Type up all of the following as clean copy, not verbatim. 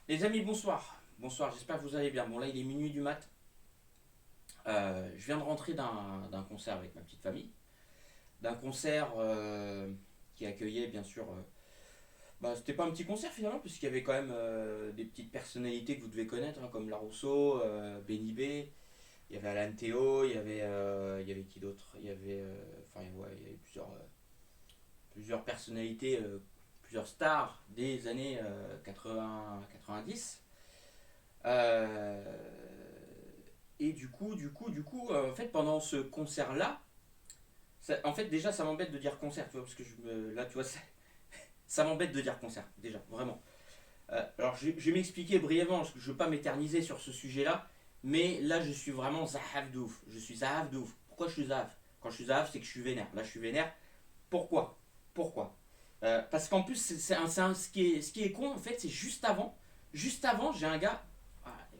Les amis, bonsoir. Bonsoir, j'espère que vous allez bien. Bon, là, il est minuit du mat. Je viens de rentrer d'un concert avec ma petite famille. D'un concert qui accueillait, bien sûr. C'était pas un petit concert finalement, puisqu'il y avait quand même des petites personnalités que vous devez connaître, hein, comme Larousseau, Benny B. Il y avait Alan Théo, il y avait qui d'autre. Il y avait plusieurs personnalités, plusieurs stars des années 80-90. Euh, et en fait, pendant ce concert-là, en fait, déjà, ça m'embête de dire concert, tu vois, parce que là, tu vois, ça m'embête de dire concert, déjà, vraiment. Alors, je vais m'expliquer brièvement, parce que je ne veux pas m'éterniser sur ce sujet-là, mais là, je suis vraiment zahaf de ouf. Je suis zahaf de ouf. Pourquoi je suis zahaf? Quand je suis zahaf, c'est que je suis vénère. Là, je suis vénère. Pourquoi? Pourquoi? Parce qu'en plus, ce qui est con, en fait, c'est juste avant, j'ai un gars,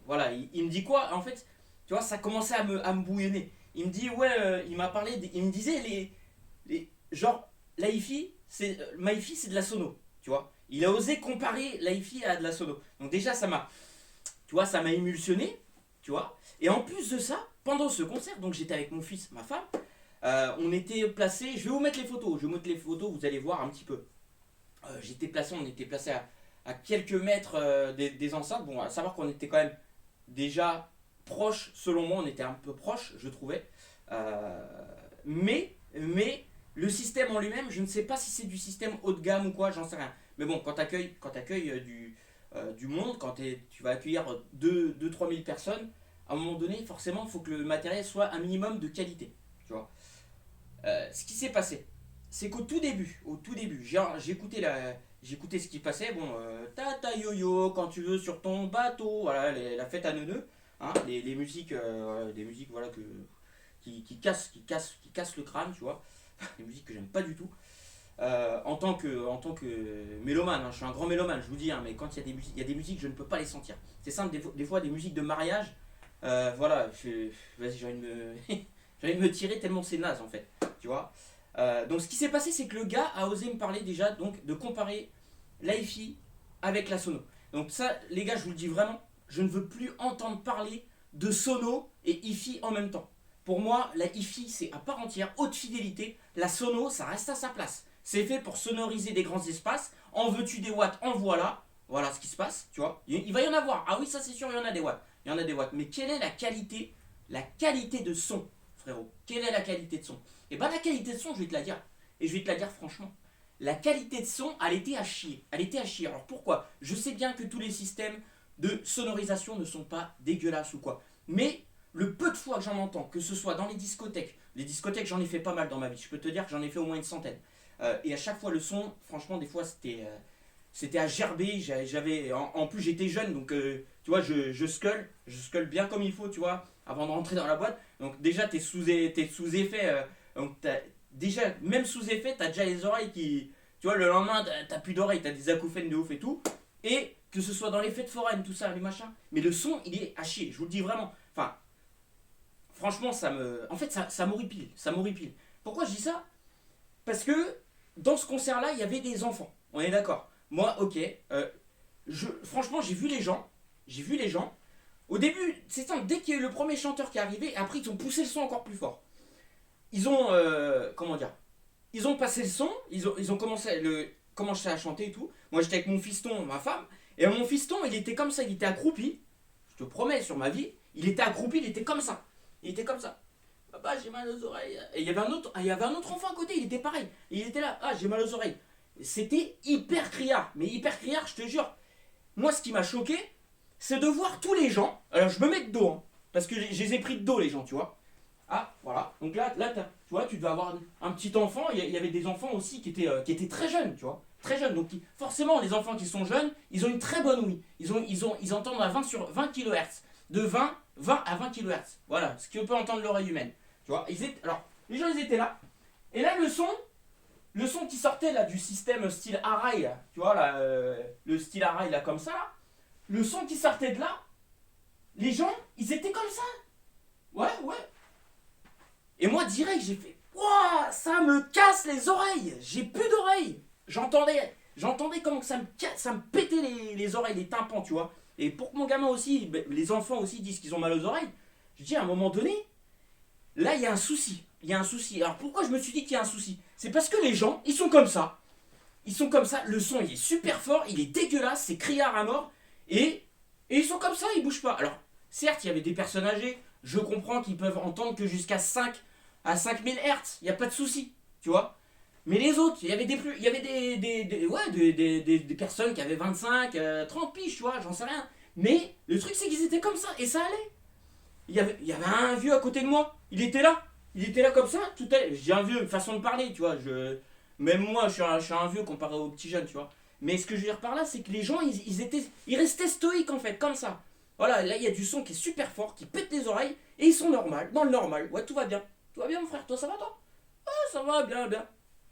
voilà, il me dit quoi? En fait, tu vois, ça commençait à me bouillonner. Il me dit, ouais, il m'a parlé, il me disait, genre, Maïfi, c'est de la sono, tu vois. Il a osé comparer l'Aïfi à de la sono. Donc déjà, tu vois, ça m'a émulsionné, tu vois. Et en plus de ça, pendant ce concert, donc j'étais avec mon fils, ma femme, on était placés, je vais vous mettre les photos, vous allez voir un petit peu. On était placé à quelques mètres des enceintes. Bon, à savoir qu'on était quand même déjà proche, selon moi, on était un peu proche, je trouvais. Euh, mais le système en lui-même, je ne sais pas si c'est du système haut de gamme ou quoi, j'en sais rien. Mais bon, quand tu accueilles du monde, tu vas accueillir 2-3 000 personnes, à un moment donné, forcément, il faut que le matériel soit un minimum de qualité. Tu vois. Ce qui s'est passé, c'est qu'au tout début, j'écoutais ce qui passait. Bon, tata yo-yo, quand tu veux sur ton bateau, voilà, la fête à neuneux, hein, les musiques, des musiques voilà qui cassent le crâne, tu vois, des musiques que j'aime pas du tout. En tant que mélomane, hein, je suis un grand mélomane, je vous dis, hein, mais quand il y a des musiques, je ne peux pas les sentir. C'est simple, des fois des musiques de mariage, voilà, vas-y, j'ai envie de me, j'ai envie de me tirer tellement c'est naze en fait, tu vois. Donc ce qui s'est passé, c'est que le gars a osé me parler déjà donc de comparer l'hi-fi avec la sono. Donc ça, les gars, je vous le dis vraiment, je ne veux plus entendre parler de sono et hi-fi en même temps. Pour moi, la hi-fi c'est à part entière, haute fidélité. La sono, ça reste à sa place. C'est fait pour sonoriser des grands espaces. En veux-tu des watts? En voilà. Voilà ce qui se passe, tu vois. Il va y en avoir. Ah oui, ça c'est sûr, il y en a des watts. Il y en a des watts. Mais quelle est la qualité de son, frérot? Quelle est la qualité de son? Et ben la qualité de son, je vais te la dire. Et je vais te la dire franchement. La qualité de son, elle était à chier. Elle était à chier. Alors pourquoi? Je sais bien que tous les systèmes de sonorisation ne sont pas dégueulasses ou quoi. Mais le peu de fois que j'en entends, que ce soit dans les discothèques j'en ai fait pas mal dans ma vie. Je peux te dire que j'en ai fait au moins une centaine. Et à chaque fois le son, franchement, des fois c'était à gerber. En plus j'étais jeune, donc tu vois, je scull bien comme il faut, tu vois, avant de rentrer dans la boîte. Donc déjà t'es sous effet. Donc déjà, même sous effet, t'as déjà les oreilles qui. Tu vois, le lendemain, t'as plus d'oreilles, t'as des acouphènes de ouf et tout. Et que ce soit dans les fêtes foraines, tout ça, les machins. Mais le son, il est à chier, je vous le dis vraiment. Enfin, franchement, En fait, ça m'horripile. Ça m'horripile. Pourquoi je dis ça? Parce que dans ce concert-là, il y avait des enfants. On est d'accord. Moi, ok. Franchement, j'ai vu les gens. J'ai vu les gens. Au début, c'est simple, dès qu'il y a eu le premier chanteur qui est arrivé, après ils ont poussé le son encore plus fort. Ils ont. Comment dire? Ils ont passé le son, ils ont commencé à chanter et tout. Moi j'étais avec mon fiston, ma femme, et mon fiston il était comme ça, il était accroupi. Je te promets sur ma vie, il était accroupi, il était comme ça. Il était comme ça. Papa, j'ai mal aux oreilles. Et il y avait un autre enfant à côté, il était pareil. Il était là, ah, j'ai mal aux oreilles. C'était hyper criard, mais hyper criard, je te jure. Moi, ce qui m'a choqué, c'est de voir tous les gens. Alors, je me mets de dos, hein, parce que je les ai pris de dos, les gens, tu vois. Ah, voilà. Donc là tu vois, tu devais avoir un petit enfant. Il y avait des enfants aussi qui étaient très jeunes, tu vois. Très jeunes. Donc, forcément, les enfants qui sont jeunes, ils ont une très bonne ouïe. Ils entendent à 20 kHz. De 20 à 20 kHz. Voilà, ce que peut entendre l'oreille humaine. Tu vois, alors, les gens, ils étaient là. Et là, le son qui sortait là du système style Arai, tu vois, là, le style Arai, là, comme ça, là, le son qui sortait de là, les gens, ils étaient comme ça. Ouais, ouais. Et moi, direct, j'ai fait, ouah, ça me casse les oreilles. J'ai plus d'oreilles. J'entendais. j'entendais comment ça me pétait les oreilles, les tympans, tu vois. Et pour que mon gamin aussi, les enfants aussi disent qu'ils ont mal aux oreilles, je dis à un moment donné, là il y a un souci. Il y a un souci. Alors pourquoi je me suis dit qu'il y a un souci? C'est parce que les gens, ils sont comme ça. Ils sont comme ça, le son il est super fort, il est dégueulasse, c'est criard à mort, et, et ils sont comme ça, ils bougent pas. Alors, certes, il y avait des personnes âgées, je comprends qu'ils peuvent entendre que jusqu'à 5 à 5000 Hz, il n'y a pas de souci, tu vois. Mais les autres, il y avait il y avait ouais, des personnes qui avaient 25, 30 piges, tu vois, j'en sais rien. Mais le truc, c'est qu'ils étaient comme ça, et ça allait. Il y avait un vieux à côté de moi, il était là comme ça, tout à l'heure. Je dis un vieux, une façon de parler, tu vois, même moi, je suis un vieux comparé aux petits jeunes, tu vois. Mais ce que je veux dire par là, c'est que les gens, ils restaient stoïques en fait, comme ça. Voilà, là, il y a du son qui est super fort, qui pète les oreilles, et ils sont normaux, dans le normal. Ouais, tout va bien. Tout va bien, mon frère, toi, ça va, toi? Ah, ça va, bien, bien.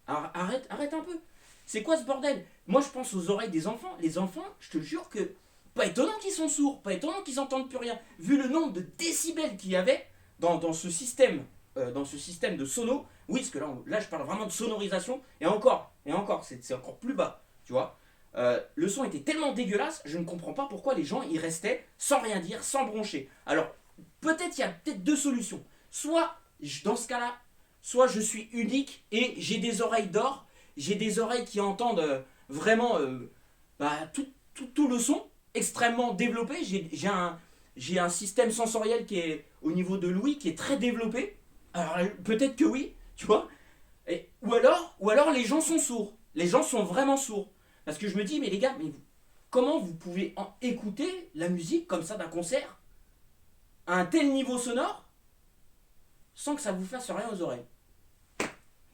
Arrête un peu. C'est quoi ce bordel? Moi, je pense aux oreilles des enfants. Les enfants, je te jure que. Pas étonnant qu'ils sont sourds, pas étonnant qu'ils entendent plus rien. Vu le nombre de décibels qu'il y avait dans dans ce système de sono, oui, parce que là je parle vraiment de sonorisation, et encore, c'est encore plus bas, tu vois. Le son était tellement dégueulasse, je ne comprends pas pourquoi les gens y restaient sans rien dire, sans broncher. Alors, peut-être il y a peut-être deux solutions. Soit, dans ce cas-là, soit je suis unique et j'ai des oreilles d'or, j'ai des oreilles qui entendent vraiment tout le son extrêmement développé. J'ai un système sensoriel qui est au niveau de l'ouïe qui est très développé. Alors peut-être que oui, tu vois. Ou alors les gens sont sourds. Les gens sont vraiment sourds. Parce que je me dis, mais les gars, comment vous pouvez écouter la musique comme ça d'un concert à un tel niveau sonore sans que ça vous fasse rien aux oreilles?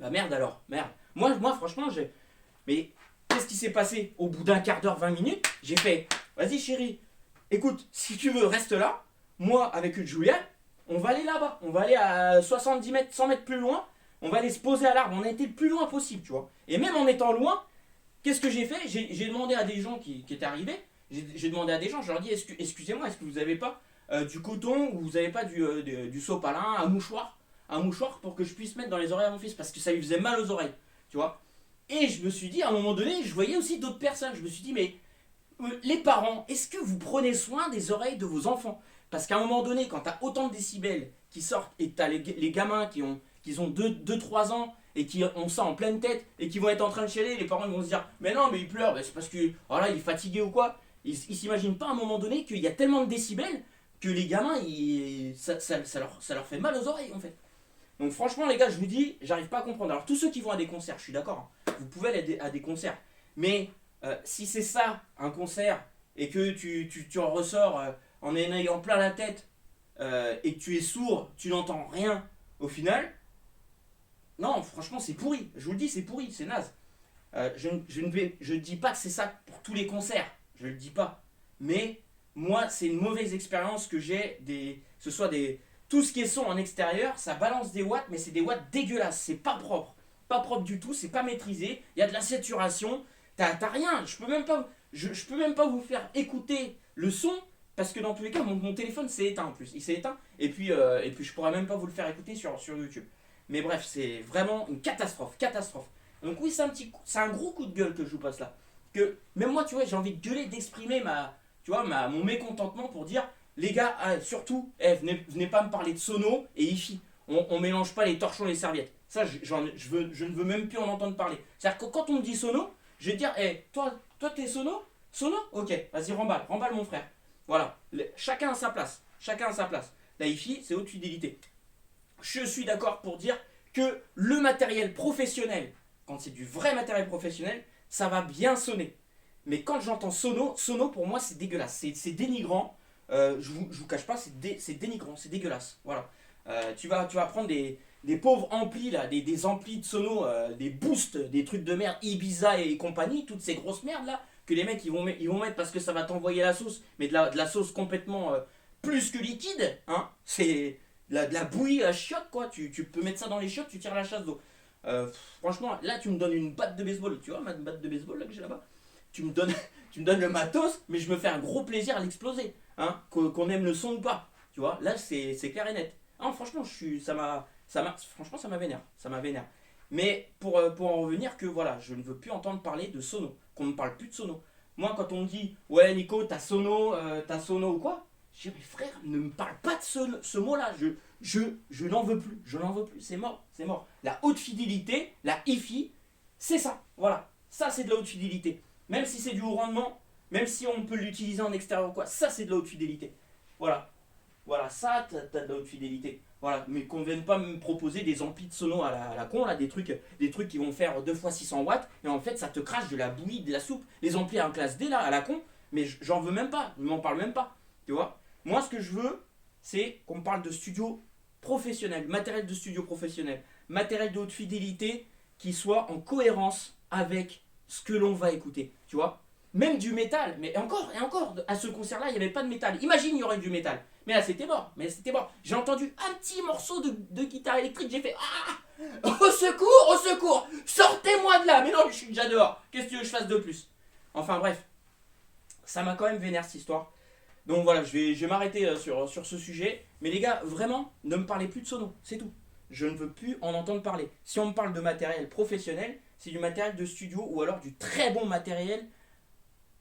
Bah merde alors, merde. Moi franchement, mais qu'est-ce qui s'est passé au bout d'un quart d'heure, 20 minutes? J'ai fait, vas-y chérie, écoute, si tu veux, reste là. Moi, avec Julia, on va aller là-bas. On va aller à 70 mètres, 100 mètres plus loin. On va aller se poser à l'arbre. On a été le plus loin possible, tu vois. Et même en étant loin, qu'est-ce que j'ai fait? J'ai demandé à des gens qui étaient arrivés. J'ai demandé à des gens, je leur ai dit, excusez-moi, est-ce que vous n'avez pas du coton ou vous n'avez pas du sopalin, un mouchoir pour que je puisse mettre dans les oreilles à mon fils parce que ça lui faisait mal aux oreilles, tu vois. Et je me suis dit, à un moment donné, je voyais aussi d'autres personnes. Je me suis dit, mais les parents, est-ce que vous prenez soin des oreilles de vos enfants? Parce qu'à un moment donné, quand tu as autant de décibels qui sortent et que tu as les gamins qui ont 2-3 ans et qui ont ça en pleine tête et qui vont être en train de chialer, les parents ils vont se dire, mais non, mais il pleure, c'est parce que voilà, il est fatigué ou quoi. Ils s'imaginent pas à un moment donné qu'il y a tellement de décibels que les gamins, ça leur fait mal aux oreilles en fait. Donc franchement les gars, je vous dis, j'arrive pas à comprendre. Alors tous ceux qui vont à des concerts, je suis d'accord, hein, vous pouvez aller à des concerts. Mais si c'est ça, un concert, et que tu en ressors en ayant plein la tête, et que tu es sourd, tu n'entends rien au final, non, franchement c'est pourri. Je vous le dis, c'est pourri, c'est naze. Je ne dis pas que c'est ça pour tous les concerts, je ne le dis pas. Mais moi, c'est une mauvaise expérience que j'ai, ce soit tout ce qui est son en extérieur, ça balance des watts, mais c'est des watts dégueulasses, c'est pas propre. Pas propre du tout, c'est pas maîtrisé, il y a de la saturation, t'as rien, je peux même pas vous faire écouter le son, parce que dans tous les cas, mon téléphone s'est éteint en plus, il s'est éteint, et puis je pourrais même pas vous le faire écouter sur YouTube. Mais bref, c'est vraiment une catastrophe, catastrophe. Donc oui, c'est un gros coup de gueule que je vous passe là. Que même moi, tu vois, j'ai envie de gueuler, d'exprimer mon mécontentement pour dire, les gars, surtout, venez pas me parler de sono et hi-fi. On mélange pas les torchons et les serviettes. Ça, je ne veux même plus en entendre parler. C'est-à-dire que quand on me dit sono, je vais dire, toi t'es sono? Sono? Ok, vas-y, remballe mon frère. Voilà, chacun à sa place. Chacun à sa place. La hi-fi, c'est haute fidélité. Je suis d'accord pour dire que le matériel professionnel, quand c'est du vrai matériel professionnel, ça va bien sonner. Mais quand j'entends sono pour moi c'est dégueulasse, c'est dénigrant. Je vous cache pas, c'est dénigrant, c'est dégueulasse. Voilà. Tu vas prendre des pauvres amplis là, des amplis de sono, des boosts, des trucs de merde, Ibiza et compagnie, toutes ces grosses merdes là que les mecs ils vont mettre parce que ça va t'envoyer la sauce, mais de la sauce complètement plus que liquide, hein. C'est de la bouillie à chiottes quoi. Tu peux mettre ça dans les chiottes, tu tires la chasse d'eau. Franchement, là tu me donnes une batte de baseball, tu vois ma batte de baseball là que j'ai là-bas. Tu me donnes, tu me donnes le matos, mais je me fais un gros plaisir à l'exploser, hein, qu'on aime le son ou pas. Tu vois, là c'est clair et net. Ah, franchement, franchement ça m'a vénère, ça m'a vénère. Mais pour en revenir que voilà, je ne veux plus entendre parler de sono. qu'on ne parle plus de sono. Moi, quand on me dit, ouais, Nico, t'as sono ou quoi? Je dis, mais frère, ne me parle pas de ce mot-là. Je n'en veux plus. Je n'en veux plus. C'est mort. C'est mort. La haute fidélité, la hi-fi, c'est ça. Voilà. Ça, c'est de la haute fidélité. Même si c'est du haut rendement, même si on peut l'utiliser en extérieur ou quoi, ça, c'est de la haute fidélité. Voilà. Voilà, ça, t'as de la haute fidélité. Voilà, mais qu'on ne vienne pas me proposer des amplis de sono à la con, là, des trucs qui vont faire 2 fois 600 watts, et en fait, ça te crache de la bouillie, de la soupe. Les amplis en classe D, là, à la con, mais j'en veux même pas, ne m'en parle même pas. Tu vois? Moi, ce que je veux, c'est qu'on me parle de studio professionnel, matériel de studio professionnel, matériel de haute fidélité qui soit en cohérence avec ce que l'on va écouter. Tu vois? Même du métal, mais et encore, à ce concert-là, il n'y avait pas de métal. Imagine, il y aurait du métal. Mais là, c'était mort. Mais c'était mort. J'ai entendu un petit morceau de guitare électrique. J'ai fait ah, au secours, au secours, sortez-moi de là. Mais non, je suis déjà dehors. Qu'est-ce que tu veux que je fasse de plus? Enfin bref, ça m'a quand même vénère cette histoire. Donc voilà, je vais m'arrêter sur ce sujet. Mais les gars, vraiment, ne me parlez plus de sono. C'est tout. Je ne veux plus en entendre parler. Si on me parle de matériel professionnel, c'est du matériel de studio ou alors du très bon matériel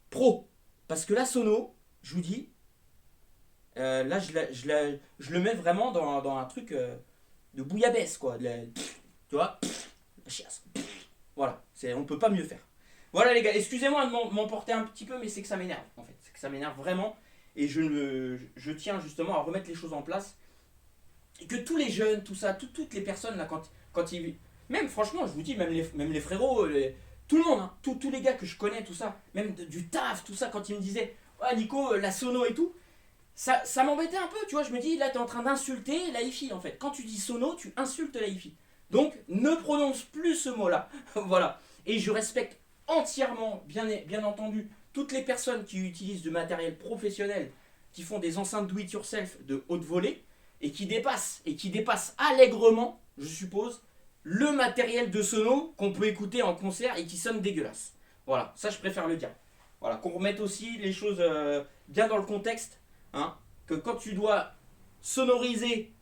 pro. Parce que la sono, je vous dis, là je le mets vraiment dans un truc de bouillabaisse, quoi. Tu vois, la chiasse. Voilà, on peut pas mieux faire. Voilà les gars, excusez-moi de m'emporter un petit peu, mais c'est que ça m'énerve en fait. C'est que ça m'énerve vraiment. Et je tiens justement à remettre les choses en place. Et que tous les jeunes, tout ça, toutes les personnes là, quand ils. Même franchement, je vous dis, même les frérots, tout le monde, hein, tous les gars que je connais, tout ça, même du taf, tout ça, quand ils me disaient, ouais Nico, la sono et tout, ça m'embêtait un peu, tu vois. Je me dis, là, t'es en train d'insulter la hi-fi en fait. Quand tu dis sono, tu insultes la hi-fi. Donc, ne prononce plus ce mot-là. Voilà. Et je respecte entièrement, bien entendu, toutes les personnes qui utilisent du matériel professionnel, qui font des enceintes do it yourself de haute volée, et qui dépassent allègrement, je suppose, le matériel de sono qu'on peut écouter en concert et qui sonne dégueulasse. Voilà, ça je préfère le dire. Voilà, qu'on remette aussi les choses bien dans le contexte, hein, que quand tu dois sonoriser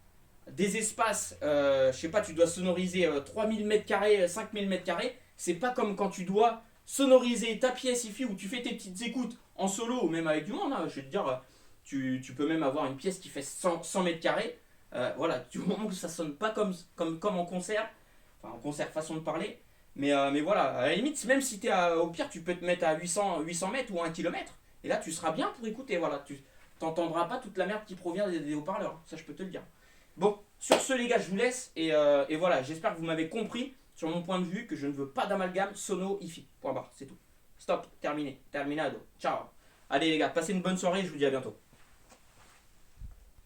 des espaces, je sais pas, tu dois sonoriser 3000 m², 5000 m², c'est pas comme quand tu dois sonoriser ta pièce IFI où tu fais tes petites écoutes en solo ou même avec du monde, hein, je vais te dire, tu peux même avoir une pièce qui fait 100 m², voilà, du moment que ça sonne pas comme en concert, enfin en concert façon de parler, mais voilà, à la limite, même si au pire, tu peux te mettre à 800 mètres ou 1 km, et là tu seras bien pour écouter, voilà, tu t'entendras pas toute la merde qui provient des haut-parleurs, ça je peux te le dire. Bon, sur ce les gars, je vous laisse, et voilà, j'espère que vous m'avez compris sur mon point de vue que je ne veux pas d'amalgame sono hi-fi, point barre, c'est tout. Stop, terminé, terminado, ciao. Allez les gars, passez une bonne soirée, je vous dis à bientôt.